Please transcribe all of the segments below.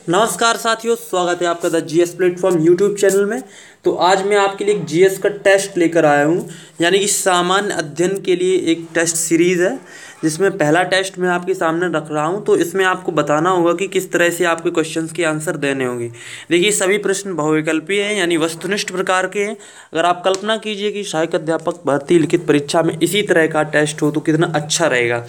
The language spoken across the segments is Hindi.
नमस्कार साथियों, स्वागत है आपका the GS platform YouTube channel में। तो आज मैं आपके लिए एक जीएस का टेस्ट लेकर आया हूं, यानी कि सामान्य अध्ययन के लिए एक टेस्ट सीरीज़ है, जिसमें पहला टेस्ट मैं आपके सामने रख रहा हूं। तो इसमें आपको बताना होगा कि किस तरह से आपके क्वेश्चंस के आंसर देने होंगे। देखिए, सभी प्रश्न बहुविकल्पीय हैं, यानी वस्तुनिष्ठ प्रकार के हैं। अगर आप कल्पना कीजिए कि सहायक अध्यापक भर्ती लिखित परीक्षा में इसी तरह का टेस्ट हो तो कितना अच्छा रहेगा।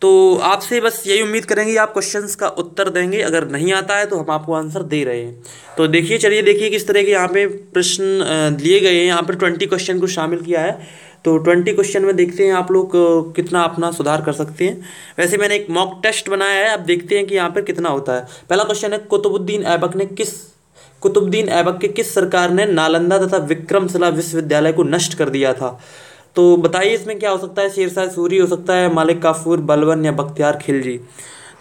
तो आपसे बस यही उम्मीद करेंगे आप क्वेश्चंस का उत्तर देंगे। अगर नहीं आता है तो हम आपको आंसर दे रहे हैं। तो देखिए, चलिए देखिए किस तरह के यहाँ पे प्रश्न लिए गए हैं। यहाँ पर 20 क्वेश्चन को शामिल किया है। तो 20 क्वेश्चन में देखते हैं आप लोग कितना अपना सुधार कर सकते हैं। वैसे मैंने एक मॉक टेस्ट बनाया है, अब देखते हैं कि यहाँ पर कितना होता है। पहला क्वेश्चन है, कुतुबुद्दीन ऐबक के किस सरकार ने नालंदा तथा विक्रमशिला विश्वविद्यालय को नष्ट कर दिया था? तो बताइए इसमें क्या हो सकता है। शेरशाह सूरी हो सकता है, मालिक काफूर, बलबन या बख्तियार खिलजी।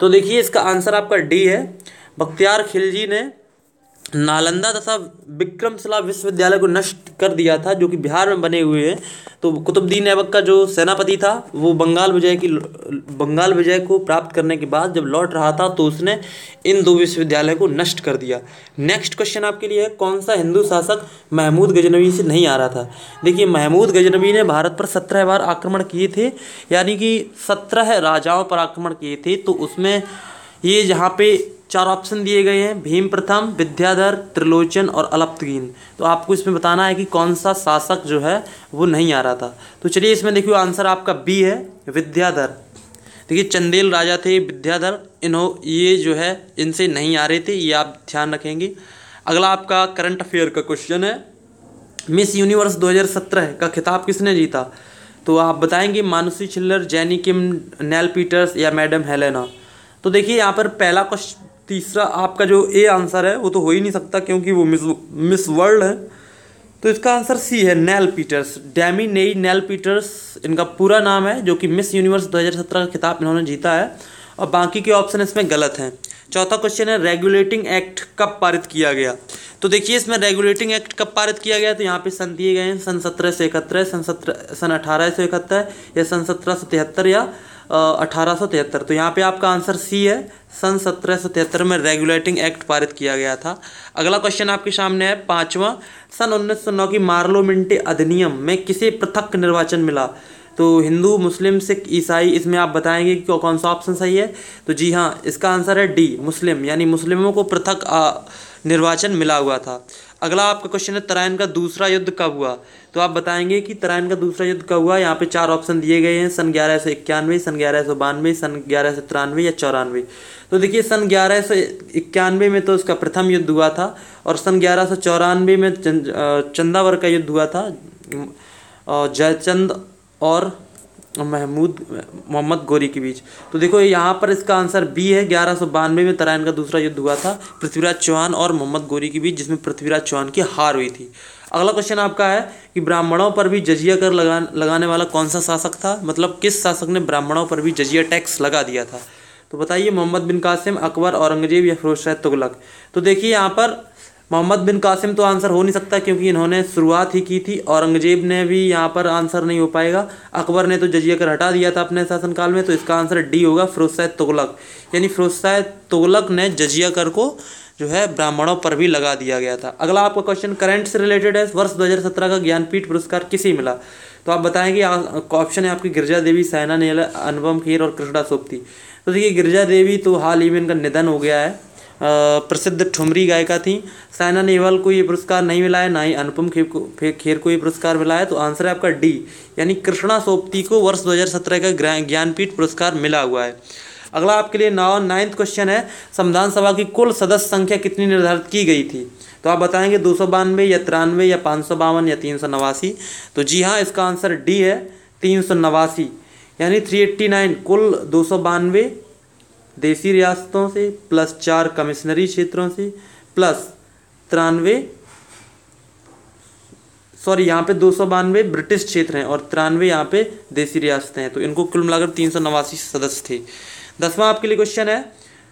तो देखिए, इसका आंसर आपका डी है। बख्तियार खिलजी ने नालंदा तथा विक्रमशिला विश्वविद्यालय को नष्ट कर दिया था, जो कि बिहार में बने हुए हैं। तो कुतुबुद्दीन ऐबक का जो सेनापति था, वो बंगाल विजय को प्राप्त करने के बाद जब लौट रहा था तो उसने इन दो विश्वविद्यालय को नष्ट कर दिया। नेक्स्ट क्वेश्चन आपके लिए है, कौन सा हिंदू शासक महमूद गजनवी से नहीं आ रहा था? देखिए, महमूद गजनवी ने भारत पर 17 बार आक्रमण किए थे, यानी कि 17 राजाओं पर आक्रमण किए थे। तो उसमें ये जहाँ पे 4 ऑप्शन दिए गए हैं, भीम प्रथम, विद्याधर, त्रिलोचन और अल्पतकीन। तो आपको इसमें बताना है कि कौन सा शासक जो है वो नहीं आ रहा था। तो चलिए, इसमें देखिए आंसर आपका बी है, विद्याधर। देखिए, चंदेल राजा थे विद्याधर, ये जो है इनसे नहीं आ रहे थे, ये आप ध्यान रखेंगे। अगला आपका करंट अफेयर का क्वेश्चन है, मिस यूनिवर्स 2017 का खिताब किसने जीता? तो आप बताएंगे मानुषी छिल्लर, जैनी किम, नेल पीटर्स या मैडम हेलेना। तो देखिए, यहाँ पर पहला क्वेश्चन, तीसरा आपका जो ए आंसर है वो तो हो ही नहीं सकता, क्योंकि वो मिस वर्ल्ड है। तो इसका आंसर सी है, नेल पीटर्स। डैमी नेई नेल पीटर्स इनका पूरा नाम है, जो कि मिस यूनिवर्स 2017 का खिताब इन्होंने जीता है। और बाकी के ऑप्शन इसमें गलत हैं। चौथा क्वेश्चन है, रेगुलेटिंग एक्ट कब पारित किया गया? तो देखिए, इसमें रेगुलेटिंग एक्ट कब पारित किया गया, तो यहाँ पे सन दिए गए हैं, सन 1771, सन 1871 या सन 1773 या 1873। तो यहाँ पे आपका आंसर सी है, सन 1773 में रेगुलेटिंग एक्ट पारित किया गया था। अगला क्वेश्चन आपके सामने है, पांचवा, सन 1909 की मार्लो मिंटे अधिनियम में किसे पृथक निर्वाचन मिला? तो हिंदू, मुस्लिम, सिख, ईसाई, इसमें आप बताएंगे कि कौन सा ऑप्शन सही है। तो जी हाँ, इसका आंसर है डी, मुस्लिम, यानी मुस्लिमों को पृथक निर्वाचन मिला हुआ था। अगला आपका क्वेश्चन है, तराइन का दूसरा युद्ध कब हुआ? तो आप बताएंगे कि तराइन का दूसरा युद्ध कब हुआ। यहाँ पे 4 ऑप्शन दिए गए हैं, सन 1191, सन 1192, सन 1193 या 94। तो देखिए, सन 1191 में तो उसका प्रथम युद्ध हुआ था, और सन 1194 में चंदावर का युद्ध हुआ था, जयचंद और मोहम्मद गोरी के बीच। तो देखो, यहाँ पर इसका आंसर बी है, 1192 में तराइन का दूसरा युद्ध हुआ था पृथ्वीराज चौहान और मोहम्मद गोरी के बीच, जिसमें पृथ्वीराज चौहान की हार हुई थी। अगला क्वेश्चन आपका है कि ब्राह्मणों पर भी जजिया कर लगाने वाला कौन सा शासक था? मतलब किस शासक ने ब्राह्मणों पर भी जजिया टैक्स लगा दिया था? तो बताइए, मोहम्मद बिन कासिम, अकबर, औरंगजेब या फिरोज शाह तुगलक। तो देखिए, यहाँ पर मोहम्मद बिन कासिम तो आंसर हो नहीं सकता, क्योंकि इन्होंने शुरुआत ही की थी। औरंगजेब ने भी यहाँ पर आंसर नहीं हो पाएगा। अकबर ने तो जजिया कर हटा दिया था अपने शासनकाल में। तो इसका आंसर डी होगा, फिरोज शाह तुगलक। यानी फिरोज शाह तुगलक ने जजिया कर को जो है ब्राह्मणों पर भी लगा दिया गया था। अगला आपका क्वेश्चन करंट से रिलेटेड है, वर्ष 2017 का ज्ञानपीठ पुरस्कार किसे मिला? तो आप बताएंगे, ऑप्शन है आपकी गिरिजा देवी, सायना नेहवाल, अनुपम खेर और कृष्णा सोबती। तो देखिए, गिरिजा देवी तो हाल ही में इनका निधन हो गया है, प्रसिद्ध ठुमरी गायिका थी। सायना नेहवाल को ये पुरस्कार नहीं मिला है, ना ही अनुपम खेर को ये पुरस्कार मिला है। तो आंसर है आपका डी, यानी कृष्णा सोबती को वर्ष 2017 का ज्ञानपीठ पुरस्कार मिला हुआ है। अगला आपके लिए 9th क्वेश्चन है, संविधान सभा की कुल सदस्य संख्या कितनी निर्धारित की गई थी? तो आप बताएंगे 292 या 93 या 552 या 389। तो जी हाँ, इसका आंसर डी है, 389, यानी 389। कुल 292 देसी रियासतों से प्लस 4 कमिश्नरी क्षेत्रों से प्लस 93, सॉरी, यहाँ पे 292 ब्रिटिश क्षेत्र हैं और 93 यहाँ पे देसी रियासतें हैं। तो इनको कुल मिलाकर 389 सदस्य थे। 10वां आपके लिए क्वेश्चन है,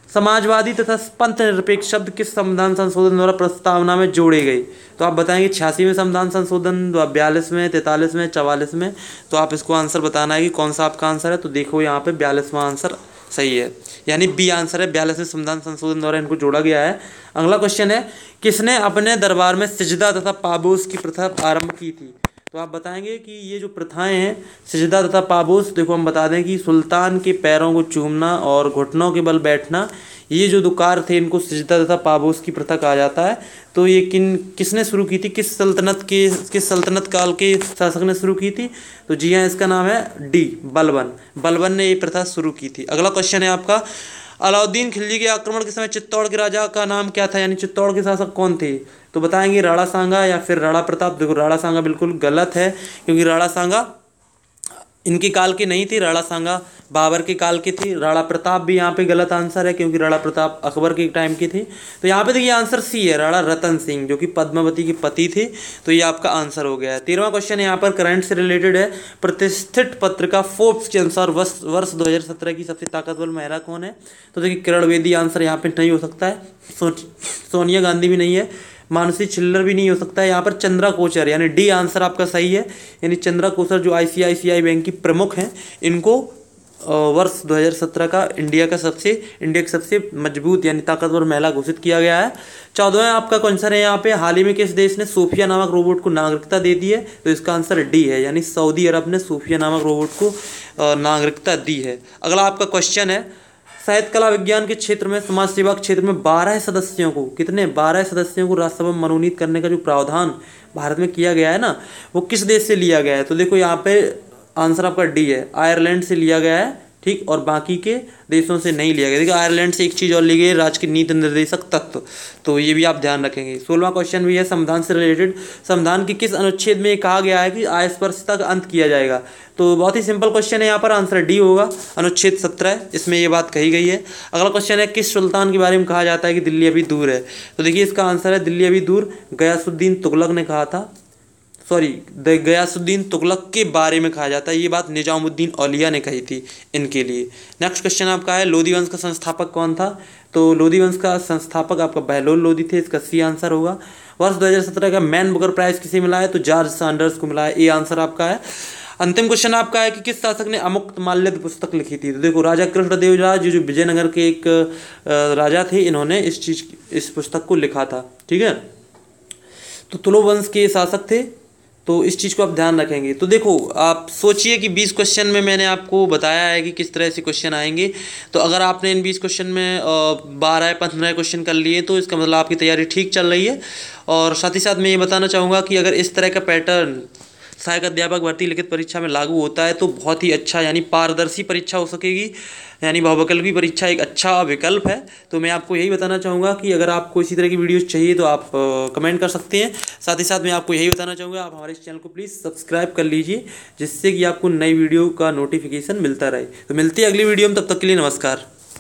समाजवादी तथा पंथ निरपेक्ष शब्द किस संविधान संशोधन द्वारा प्रस्तावना में जोड़े गए? तो आप बताएंगे 86वें संविधान संशोधन, 42वें, 43वें, 44वें। तो आप इसको आंसर बताना है कि कौन सा आपका आंसर है। तो देखो, यहाँ पे 42वां आंसर सही है, यानी बी आंसर है। 42वें संविधान संशोधन द्वारा इनको जोड़ा गया है। अगला क्वेश्चन है, किसने अपने दरबार में सिजदा तथा पाबोस की प्रथा आरंभ की थी? तो आप बताएंगे कि ये जो प्रथाएं हैं सिजदा तथा पाबोस, देखो हम बता दें कि सुल्तान के पैरों को चूमना और घुटनों के बल बैठना, ये जो दुकार थे इनको सिजदा तथा पाबोस की प्रथा कहा जाता है। तो ये किसने शुरू की थी, किस सल्तनत काल के शासक ने शुरू की थी? तो जी हाँ, इसका नाम है डी, बलबन ने ये प्रथा शुरू की थी। अगला क्वेश्चन है आपका, अलाउद्दीन खिलजी के आक्रमण के समय चित्तौड़ के राजा का नाम क्या था, यानी चित्तौड़ के शासक कौन थे? तो बताएंगे राणा सांगा या फिर राणा प्रताप। देखो राणा सांगा बिल्कुल गलत है, क्योंकि राणा सांगा इनके काल की नहीं थी, राणा सांगा बाबर के काल की थी। राणा प्रताप भी यहाँ पे गलत आंसर है, क्योंकि राणा प्रताप अकबर के टाइम की थी। तो यहाँ पे देखिए आंसर सी है, राणा रतन सिंह, जो कि पद्मावती के पति थे। तो ये आपका आंसर हो गया है। 13वां क्वेश्चन यहाँ पर करंट से रिलेटेड है। प्रतिष्ठित पत्रिका फोर्ब्स के अनुसार वर्ष 2017 की सबसे ताकतवर महिला कौन है? तो देखिए किरण बेदी आंसर यहाँ पे नहीं हो सकता है, सोनिया गांधी भी नहीं है, मानसी छिल्लर भी नहीं हो सकता है। यहाँ पर चंद्रा कोचर, यानी डी आंसर आपका सही है। यानी चंद्रा कोचर जो ICICI बैंक की प्रमुख हैं, इनको वर्ष 2017 का इंडिया की सबसे मजबूत यानी ताकतवर महिला घोषित किया गया है। 14वां आपका क्वेश्चन है यहाँ पे, हाल ही में किस देश ने सोफिया नामक रोबोट को नागरिकता दे दी है? तो इसका आंसर डी है, यानी सऊदी अरब ने सोफिया नामक रोबोट को नागरिकता दी है। अगला आपका क्वेश्चन है, साहित्य कला विज्ञान के क्षेत्र में समाज सेवा के क्षेत्र में 12 सदस्यों को, कितने 12 सदस्यों को राज्यसभा में मनोनीत करने का जो प्रावधान भारत में किया गया है ना, वो किस देश से लिया गया है? तो देखो यहाँ पे आंसर आपका डी है, आयरलैंड से लिया गया है, ठीक, और बाकी के देशों से नहीं लिया गया। देखिए आयरलैंड से एक चीज़ और ली गई, राज्य के नीति निर्देशक तत्व, तो ये भी आप ध्यान रखेंगे। 16वां क्वेश्चन भी है संविधान से रिलेटेड, संविधान के किस अनुच्छेद में ये कहा गया है कि अस्पृश्यता का अंत किया जाएगा? तो बहुत ही सिंपल क्वेश्चन है, यहाँ पर आंसर डी होगा, अनुच्छेद 17, इसमें ये बात कही गई है। अगला क्वेश्चन है, किस सुल्तान के बारे में कहा जाता है कि दिल्ली अभी दूर है? तो देखिए इसका आंसर है दिल्ली अभी दूर गयासुद्दीन तुगलक ने कहा था, गयासुद्दीन तुगलक के बारे में कहा जाता है। ये बात निजामुद्दीन औलिया ने कही थी इनके लिए। नेक्स्ट क्वेश्चन आपका है, लोधी वंश का संस्थापक कौन था? तो लोधी वंश का संस्थापक आपका बहलोल लोधी थे, इसका सी आंसर होगा। वर्ष 2017 का मैन बुकर प्राइज किसे मिला है? तो जॉर्ज सैंडर्स को मिला है, ए आंसर आपका है। अंतिम क्वेश्चन आपका है कि किस शासक ने अमुक्त माल्यद पुस्तक लिखी थी? तो देखो राजा कृष्णदेवराय जो विजयनगर के एक राजा थे, इन्होंने इस पुस्तक को लिखा था, ठीक है। तो तुलु वंश के शासक थे, तो इस चीज़ को आप ध्यान रखेंगे। तो देखो आप सोचिए कि 20 क्वेश्चन में मैंने आपको बताया है कि किस तरह से क्वेश्चन आएंगे। तो अगर आपने इन 20 क्वेश्चन में 12-15 क्वेश्चन कर लिए तो इसका मतलब आपकी तैयारी ठीक चल रही है। और साथ ही साथ मैं ये बताना चाहूँगा कि अगर इस तरह का पैटर्न सहायक अध्यापक भर्ती लिखित परीक्षा में लागू होता है तो बहुत ही अच्छा यानी पारदर्शी परीक्षा हो सकेगी, यानी बहुविकल्पी परीक्षा एक अच्छा विकल्प है। तो मैं आपको यही बताना चाहूँगा कि अगर आपको इसी तरह की वीडियोस चाहिए तो आप कमेंट कर सकते हैं। साथ ही साथ मैं आपको यही बताना चाहूँगा आप हमारे इस चैनल को प्लीज़ सब्सक्राइब कर लीजिए, जिससे कि आपको नई वीडियो का नोटिफिकेशन मिलता रहे। तो मिलती है अगली वीडियो में, तब तक के लिए नमस्कार।